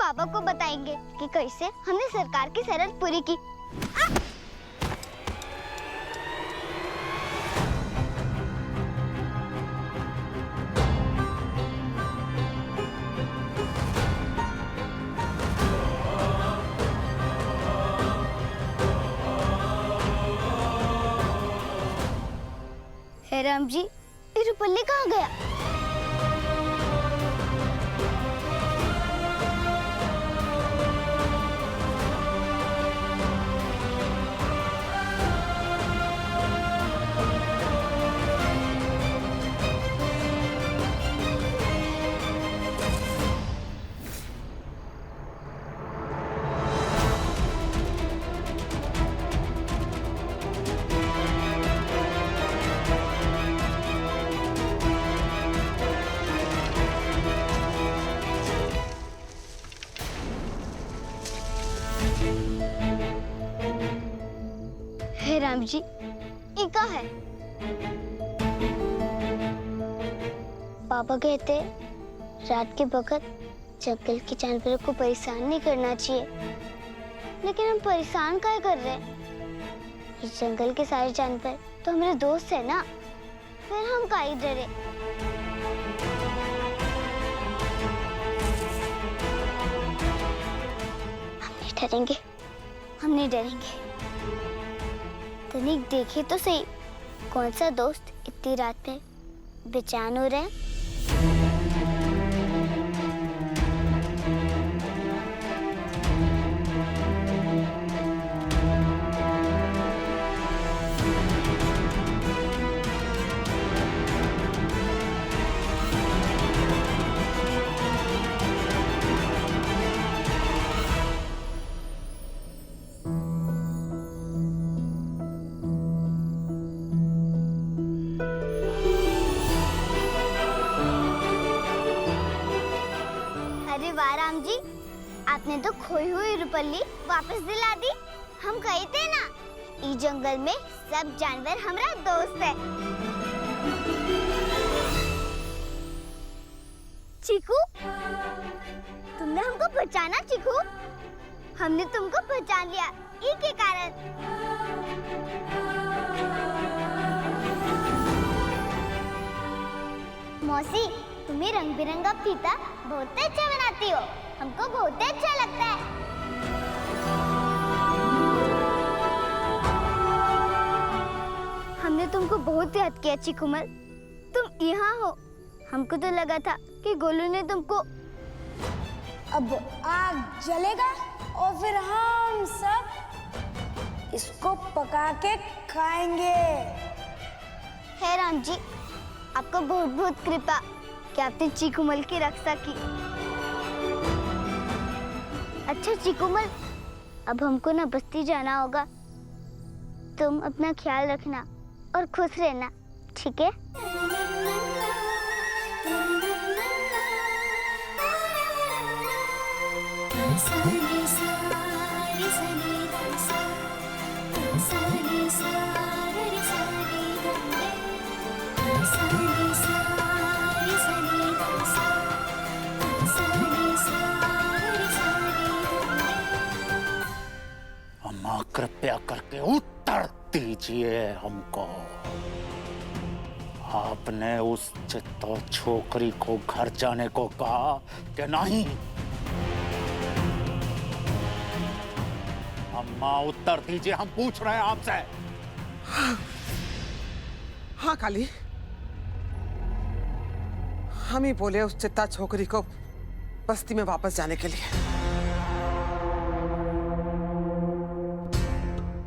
पापा को बताएंगे कि कैसे हमने सरकार की शर्त पूरी की। हे राम जी, ये रुपल्ली कहाँ गया? हे राम जी, ये क्या है? पापा कहते रात के वक्त जंगल के जानवरों को परेशान नहीं करना चाहिए, लेकिन हम परेशान क्या कर रहे हैं? ये जंगल के सारे जानवर तो हमारे दोस्त है ना, फिर हम काहे डरे? हम नहीं डरेंगे। तनिक देखे तो सही, कौन सा दोस्त इतनी रात में बेचैन हो रहा है? अरे वाह राम जी, आपने तो खोई हुई रुपल्ली वापस दिला दी। हम कहे थे ना, इस जंगल में सब जानवर हमारा दोस्त है। चीकू, तुमने हमको पहचाना? चीकू, हमने तुमको पहचान लिया, इनके कारण। मौसी, तुम्हें रंग बिरंगा फीता बहुत अच्छा बनाती हो, हमको बहुत अच्छा लगता है। हमने तुमको बहुत याद किया चिकुमल, तुम यहाँ हो। हमको तो लगा था कि गोलू ने तुमको। अब आग जलेगा और फिर हम सब इसको पका के खाएंगे। हे राम जी, आपको बहुत बहुत कृपा कि आपने चिकुमल की रक्षा की। अच्छा चिकुमल, अब हमको ना बस्ती जाना होगा। तुम अपना ख्याल रखना और खुश रहना, ठीक है? अम्मा कृपया करके उत्तर दीजिए हमको। आपने उस चित्तो छोकरी को घर जाने को कहा कि नहीं? अम्मा उत्तर दीजिए, हम पूछ रहे हैं आपसे। हाँ काली, हम ही बोले उस चित्ता छोकरी को बस्ती में वापस जाने के लिए।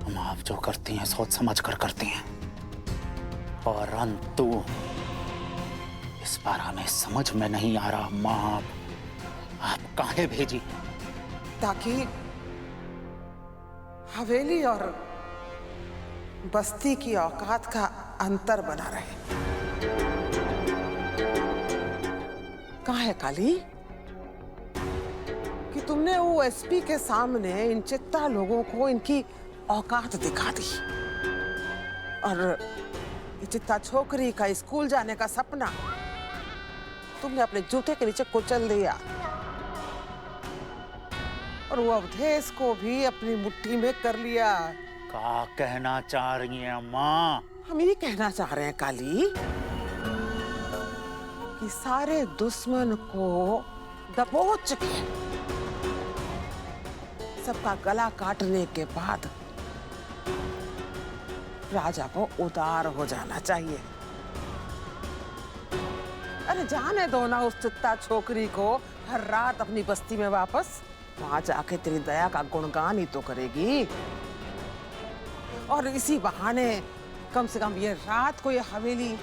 हम आप जो करती हैं सोच समझ कर करती हैं, परंतु इस बार हमें समझ में नहीं आ रहा अम्मा, आप काहे भेजी? ताकि हवेली और बस्ती की औकात का अंतर बना रहे। कहाँ है काली कि तुमने वो एसपी के सामने इन चित्ता लोगों को इनकी औकात दिखा दी, और ये चित्ता छोकरी का स्कूल जाने का सपना तुमने अपने जूते के नीचे कुचल दिया। और वो अवधेश को भी अपनी मुट्ठी में कर लिया। क्या कहना चाह रही हैं अम्मा? हम ये कहना चाह रहे हैं काली कि सारे दुश्मन को दबोच के सबका गला काटने के बाद राजा को उदार हो जाना चाहिए। अरे जाने दो ना उस चित्ता छोकरी को हर रात अपनी बस्ती में वापस, वहां जाके तेरी दया का गुणगान ही तो करेगी। और इसी बहाने कम से कम ये रात को ये हवेली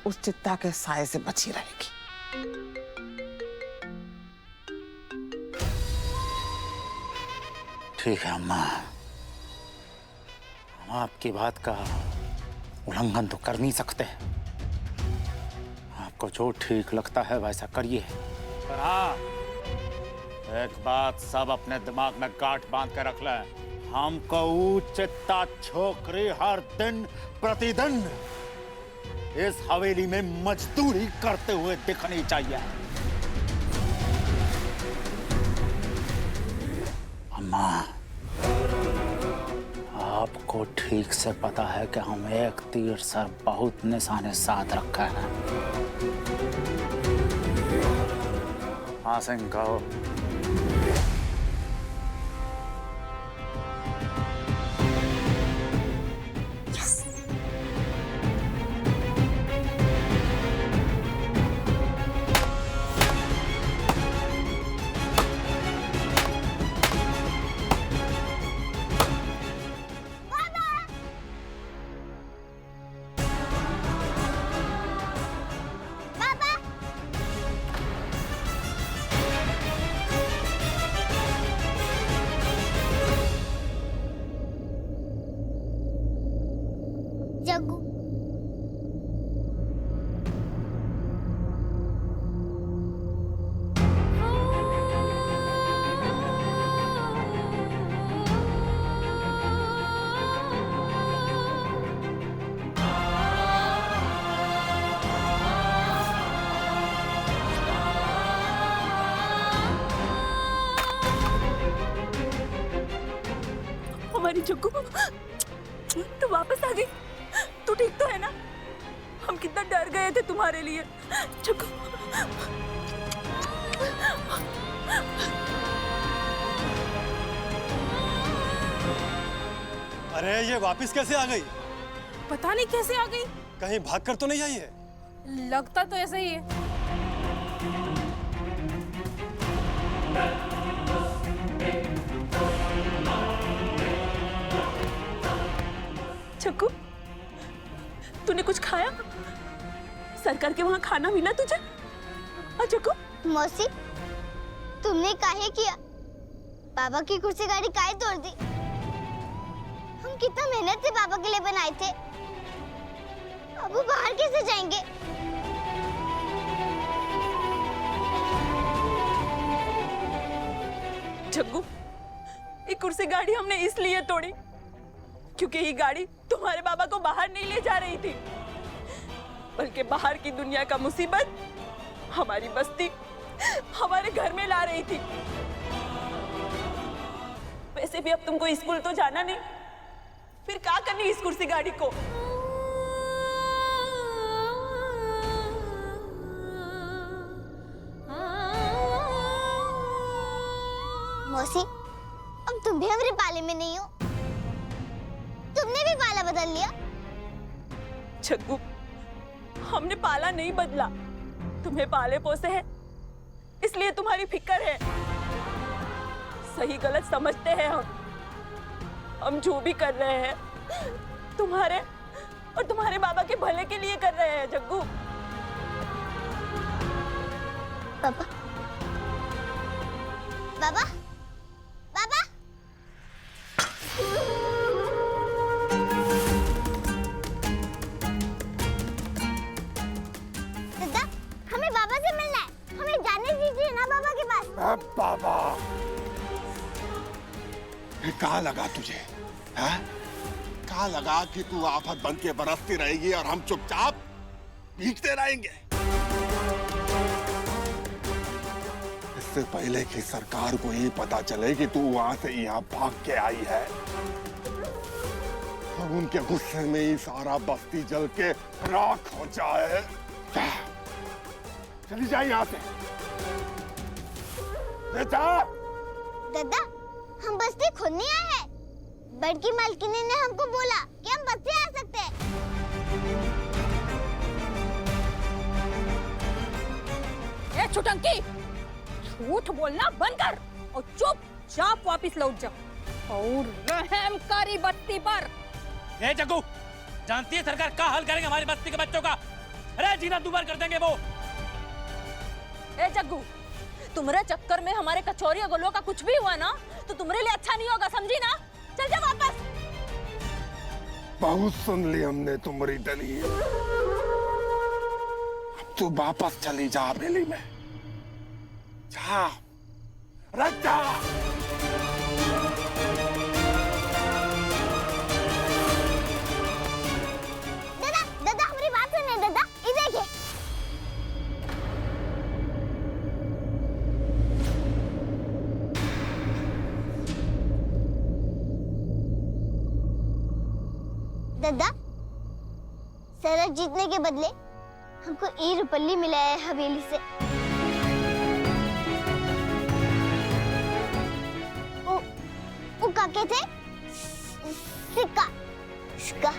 उस चित्ता के साए से बची रहेगी। ठीक है अम्मा, हम आपकी बात का उल्लंघन तो कर नहीं सकते। आपको जो ठीक लगता है वैसा करिए। पर हाँ, एक बात सब अपने दिमाग में गांठ बांध के रख ले, हमको चित्ता छोकरी हर दिन प्रतिदिन इस हवेली में मजदूरी करते हुए दिखनी चाहिए। अम्मा, आपको ठीक से पता है कि हम एक तीर से बहुत निशाने साध रखा है। हाँ सिंह कहो। जग्गू, हमारी जग्गू तू वापस आ गई। तू ठीक तो है ना? हम कितना डर गए थे तुम्हारे लिए जग्गू। अरे ये वापस कैसे आ गई? पता नहीं कैसे आ गई। कहीं भागकर तो नहीं आई है? लगता तो ऐसा ही है। जग्गू, तूने कुछ खाया? सरकार के वहाँ खाना मिला तुझे? जग्गू, मौसी, तुमने काहे किया? बाबा की कुर्सी गाड़ी काहे तोड़ दी? हम कितना मेहनत से बाबा के लिए बनाए थे। अब वो बाहर कैसे जाएंगे? जग्गू, ये कुर्सी गाड़ी हमने इसलिए तोड़ी क्योंकि ये गाड़ी तुम्हारे बाबा को बाहर नहीं ले जा रही थी, बल्कि बाहर की दुनिया का मुसीबत हमारी बस्ती, हमारे घर में ला रही थी। वैसे भी अब तुमको स्कूल तो जाना नहीं, फिर क्या करनी इस कुर्सी गाड़ी को? मौसी, अब तुम भी हमारे पाले में नहीं हो। तुमने भी पाला बदल लिया। जग्गू, हमने पाला नहीं बदला, तुम्हें पाले पोसे हैं, इसलिए तुम्हारी फिक्र है। सही गलत समझते हैं हम जो भी कर रहे हैं तुम्हारे और तुम्हारे बाबा के भले के लिए कर रहे हैं। जग्गू, पापा, बाबा, बाबा, दादा, हमें बाबा से मिलना है। हमें जाने दीजिए ना बाबा के पास। बाबा, ये कहाँ लगा तुझे? हाँ? कहाँ लगा कि तू आफत बन के बरसती रहेगी और हम चुपचाप भीगते रहेंगे? इससे पहले कि सरकार को ये पता चले कि तू वहां से यहाँ भाग के आई है, और उनके गुस्से में ही सारा बस्ती जल के राख हो जाए। जा, चली जा यहाँ से। जा। दादा, हम बस्ती खुद नहीं आए हैं। बड़की मालकिनी ने हमको बोला कि हम बस्ती आ सकते हैं। ए छुटंकी, झूठ बोलना बंद कर और चुपचाप वापस लौट जा और रहम करी बस्ती पर। ए जग्गू, जानती है सरकार क्या हाल करेंगे हमारी बस्ती के बच्चों का? अरे जीना दुबार कर देंगे वो। ए जग्गू, तुम्हारे चक्कर में हमारे कचौरी और गोलों का कुछ भी हुआ ना तो तुम्हारे लिए अच्छा नहीं होगा, समझी ना? चल जा वापस। बहुत सुन ली हमने तुम्हारी डली। अब तू वापस चली जा हवेली में। जा, रख जा। दादा, दादा हमारी बात सुनिए दादा, ये देखिए। दादा, सरस जीतने के बदले हमको ई रुपल्ली मिला है हवेली से। वो काके थे? सिक्का। सिक्का।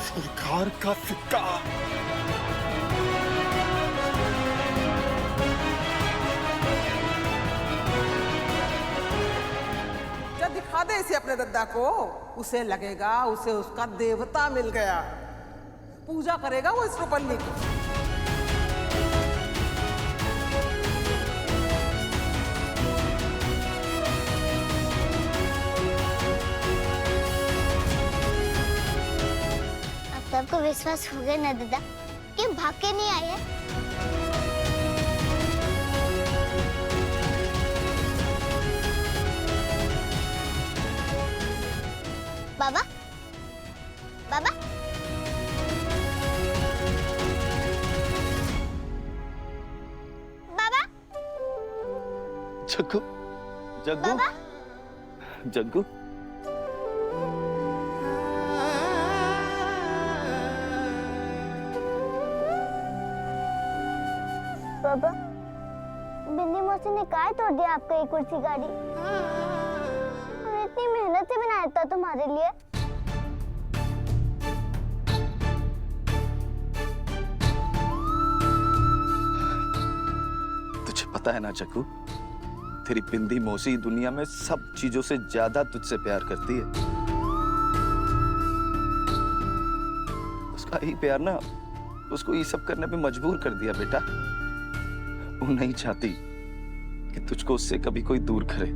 सरकार का सिक्का। जब दिखा दे इसे अपने दद्दा को, उसे लगेगा उसे उसका देवता मिल गया। पूजा करेगा वो इस रुपल्ली की। सबको विश्वास हो गया ना दादा कि हम भाग के नहीं आए हैं? बाबा, बाबा, बाबा, जग्गू, जग्गू, बाबा। जग्गू। बाबा, बिंदी मौसी ने काहे तोड़ दिया आपका ये कुर्सी गाड़ी? हमने इतनी मेहनत से बनाया था तुम्हारे लिए। तुझे पता है ना जग्गू, तेरी बिंदी मौसी दुनिया में सब चीजों से ज्यादा तुझसे प्यार करती है। उसका ही प्यार ना उसको ये सब करने पे मजबूर कर दिया बेटा। वो नहीं चाहती कि तुझको उससे कभी कोई दूर करे।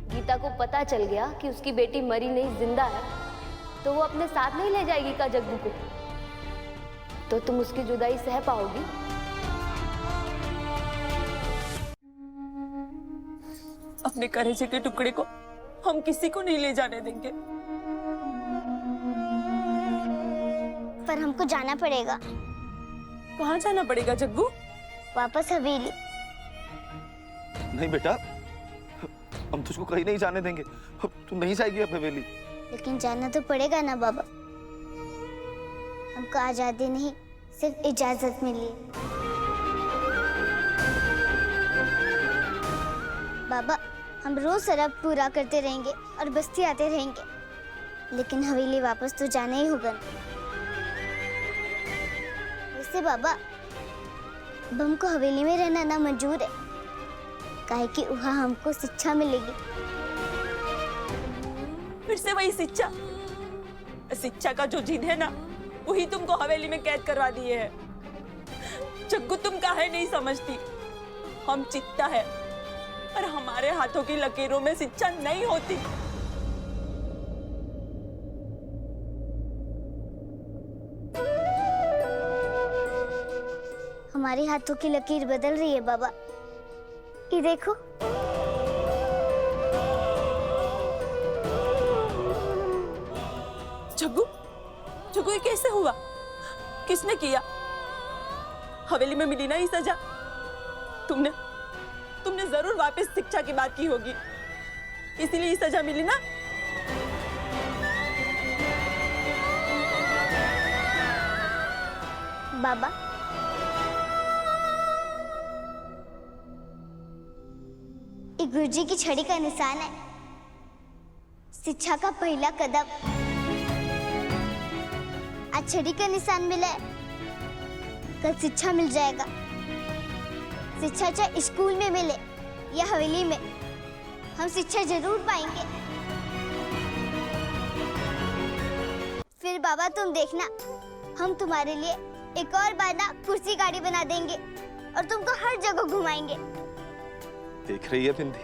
गीता को पता चल गया कि उसकी बेटी मरी नहीं जिंदा है, तो वो अपने साथ नहीं ले जाएगी का जग्गू को? तो तुम उसकी जुदाई सह पाओगी? अपने कलेजे के टुकड़े को हम किसी को नहीं ले जाने देंगे। पर हमको जाना पड़ेगा। कहाँ जाना पड़ेगा जग्गू? वापस हवेली। नहीं बेटा, हम तुझको कहीं नहीं जाने देंगे। तू नहीं जाएगी अब हवेली। लेकिन जाना तो पड़ेगा ना बाबा। हमको आजादी नहीं, सिर्फ इजाजत मिली है। बाबा, हम रोज शराब पूरा करते रहेंगे और बस्ती आते रहेंगे, लेकिन हवेली वापस तो जाना ही होगा। वैसे बाबा, अब हमको हवेली में रहना ना मंजूर है, काहे कि वहाँ हमको शिक्षा मिलेगी। फिर से वही शिक्षा? शिक्षा का जो जिद है ना, वही तुमको हवेली में कैद करवा दिए है। जग्गू, तुम काहे नहीं समझती? हम चित्ता है और हमारे हाथों की लकीरों में शिक्षा नहीं होती। हमारे हाथों की लकीर बदल रही है बाबा। ये देखो। जग्गू, जग्गू ये कैसे हुआ? किसने किया? हवेली में मिली ना ये सजा? तुमने जरूर वापस शिक्षा की बात की होगी, इसीलिए ये सजा मिली ना? बाबा, ये गुरुजी की छड़ी का निशान है, शिक्षा का पहला कदम। आज छड़ी का निशान मिला है, कल शिक्षा मिल जाएगा। शिक्षा चाहे स्कूल में मिले या हवेली में, हम शिक्षा जरूर पाएंगे। फिर बाबा तुम देखना, हम तुम्हारे लिए एक और बार ना कुर्सी गाड़ी बना देंगे और तुमको हर जगह घुमाएंगे। देख रही है बिंदी,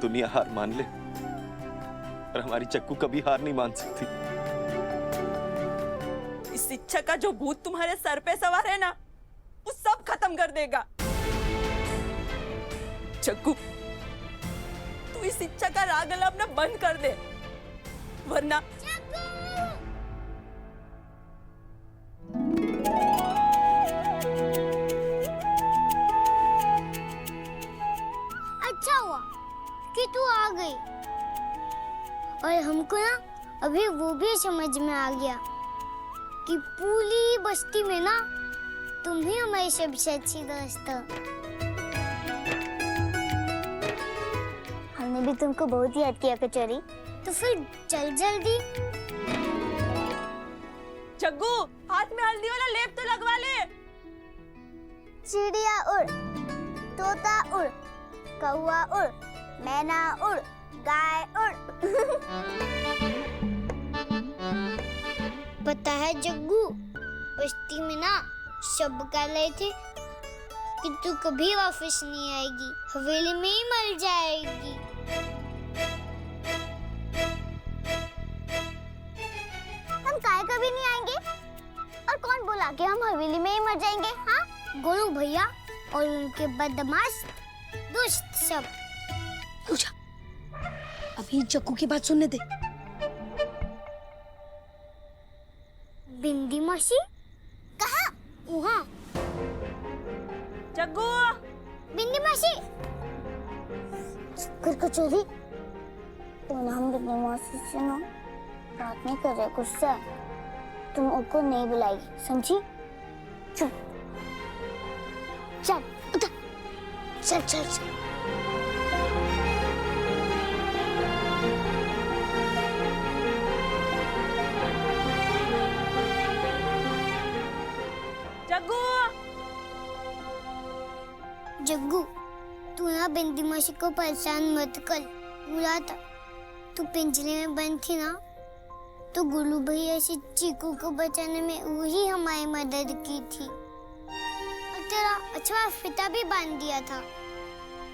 दुनिया हार मान ले पर हमारी चक्कू कभी हार नहीं मान सकती। इस शिक्षा का जो भूत तुम्हारे सर पे सवार है ना, वो सब खत्म कर देगा। चक्कू, तू इस शिक्षा का राग अलापना बंद कर दे, वरना अच्छा हुआ कि तू आ गई, और हमको ना अभी वो भी समझ में आ गया कि पूरी बस्ती में ना तुम ही हमारी सबसे अच्छी दोस्त हो। हमने भी तुमको बहुत याद किया कचौरी, तो फिर चल जल्दी। जग्गू, हाथ में हल्दी वाला लेप तो लगवा ले। चिड़िया उड़, तोता उड़, कौवा उड़, मैना उड़, गाय उड़। पता है जग्गू, बस्ती में ना सब कह रहे थे कि तू कभी वापस नहीं आएगी, हवेली में ही मर जाएगी। हम काय कभी नहीं आएंगे? और कौन बोला कि हम हवेली में ही मर जाएंगे? हाँ, गोलू भैया और उनके बदमाश दोस्त सब। पूजा, अभी जग्गू की बात सुनने दे। बिंदी मौसी कहाँ? वहाँ। जग्गू, बिंदी मौसी। कर कचौरी, तो ना हम बिंदी मौसी से ना बात नहीं कर रहे, गुस्सा है। तुम उनको नहीं बुलाएगी, समझी? चुप। चल उधर, चल चल चल। जग्गू, जग्गू, तू ना बिंदी मौसी को परेशान मत कर। बुरा था, तू पिंजरे में बंद थी ना, तो गुल्लू भैया से चीकू को बचाने में वही हमारी मदद की थी। और तेरा अच्छा फिता भी बांध दिया था,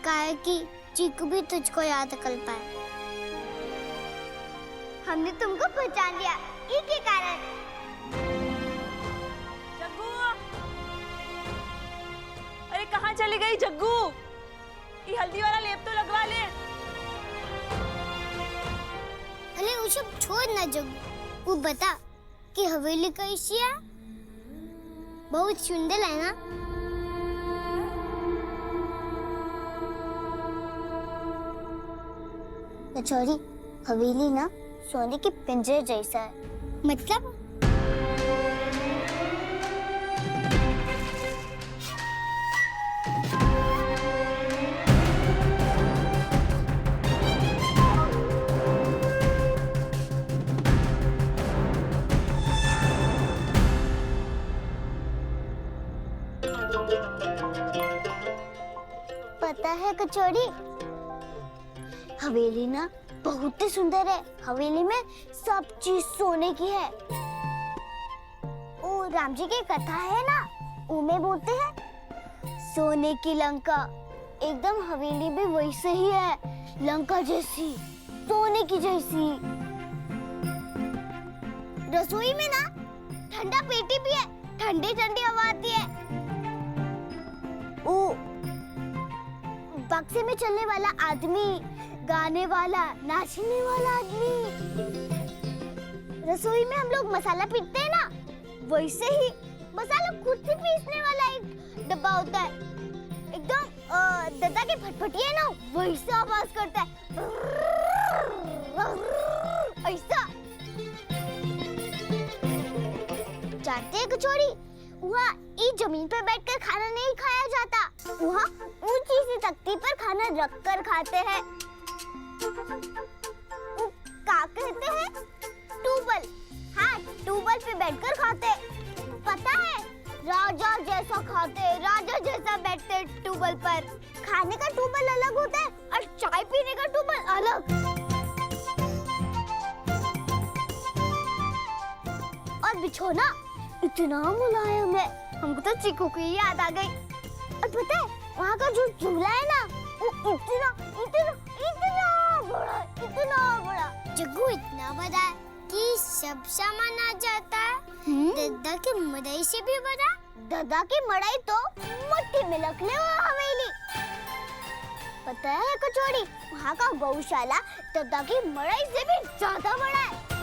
कहा कि चीकू भी तुझको याद कर पाए। हमने तुमको पहचान लिया इनके कारण। जग्गू, अरे कहाँ चली गई जग्गू? ये हल्दी वाला लेप तो लगवा ले। अरे वो सब छोड़ ना जग्गू, वो बता कि हवेली कैसी है? बहुत सुंदर है ना? कचौरी, हवेली ना सोने के पिंजरे जैसा है। मतलब? पता है कचौरी, हवेली ना बहुत ही सुंदर है। हवेली में सब चीज सोने की है। ओ राम जी की कथा है ना, उनमें बोलते हैं सोने की लंका। एकदम हवेली भी वैसे ही है, लंका जैसी, सोने की जैसी। रसोई में ना ठंडा पेटी भी है, ठंडी ठंडी हवा आती है। ओ बक्से में चलने वाला आदमी, गाने वाला, नाचने वाला आदमी। रसोई में हम लोग मसाला पीसते हैं ना, वैसे ही मसाला खुद से पीसने वाला एक डब्बा होता है। एकदम दादा के फटफटिया ना वैसे आवाज करता है, ऐसा। जानते हैं कचौड़ी, वहाँ इस जमीन पर बैठकर खाना नहीं खाया जाता, वहाँ ऊंची सी तख्ती पर खाना रखकर खाते हैं। क्या कहते हैं? टूबल। हाँ, टूबल पे बैठकर खाते। पता है, राजा जैसा खाते, राजा जैसा बैठते टूबल पर। खाने का टूबल अलग होता है और चाय पीने का टूबल अलग। और बिछोना इतना मुलायम है, हमको तो चीकू की याद आ गई। और पता है, वहाँ का जो झूला है ना, वो इतना इतना इतना बड़ा, इतना बड़ा। जग्गू इतना बड़ा है कि सब सामान आ जाता है। दादा की मड़ाई से भी बड़ा। दादा की मड़ाई तो मुट्ठी में रख ले वो हवेली। पता है कचौड़ी, वहाँ का गौशाला दादा की मड़ाई से भी ज्यादा बड़ा है।